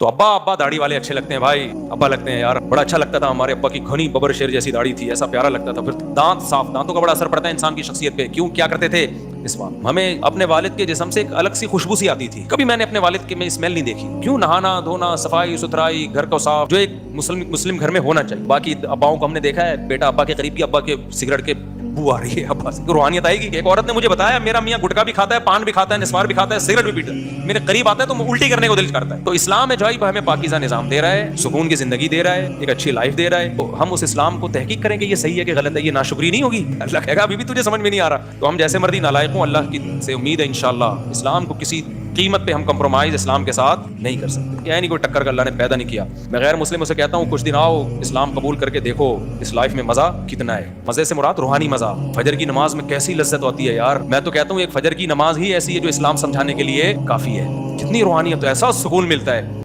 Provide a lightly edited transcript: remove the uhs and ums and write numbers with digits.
तो अब्बा अब्बा दाढ़ी वाले अच्छे लगते हैं भाई, अब्बा लगते हैं यार, बड़ा अच्छा लगता था। हमारे अब्बा की घनी बबर शेर जैसी दाढ़ी थी, ऐसा प्यारा लगता था। फिर दांत साफ, दांतों का बड़ा असर पड़ता है इंसान की शख्सियत पे। क्यों, क्या करते थे? मिसवाक। हमें अपने वालिद के जिस्म से एक अलग सी खुशबू सी आती थी। कभी मैंने अपने वालिद के में स्मेल नहीं देखी। क्यों? नहाना धोना, सफाई सुथराई, घर को साफ, जो एक मुस्लिम घर में होना चाहिए। बाकी अब्बाओं को हमने देखा है, बेटा अब्बा के करीब की, अब्बा के सिगरेट के बू आ रही है, अब्बा से रूहानियत आएगी। एक औरत ने मुझे बताया, मेरा मियां गुटखा भी खाता है, पान भी खाता है, निस्वार भी खाता है, सिगरेट भी पीता है, मेरे करीब आता है तो उल्टी करने को दिल करता है। तो इस्लाम है जो हमें पाकीज़ा निजाम दे रहा है, सुकून की जिंदगी दे रहा है, एक अच्छी लाइफ दे रहा है। तो हम उस इस्लाम को तहकीक करेंगे ये सही है कि गलत है, ये नाशुक्री नहीं होगी। अल्लाह कहेगा अभी भी तुझे समझ में नहीं आ रहा। तो हम जैसे मर्दी नालायक हूं, अल्लाह की से उम्मीद है इंशाअल्लाह इस्लाम को किसी कीमत पे हम कंप्रोमाइज इस्लाम के साथ नहीं कर सकते। यह नहीं कोई टक्कर का अल्लाह ने पैदा नहीं किया। मैं गैर मुस्लिमों से कहता हूँ कुछ दिन आओ, इस्लाम कबूल करके देखो इस लाइफ में मजा कितना है। मजे से मुराद रूहानी मजा। फजर की नमाज में कैसी लज्जत होती है यार। मैं तो कहता हूँ एक फजर की नमाज ही ऐसी है जो इस्लाम समझाने के लिए काफी है। कितनी रूहानियत, तो ऐसा सुकून मिलता है।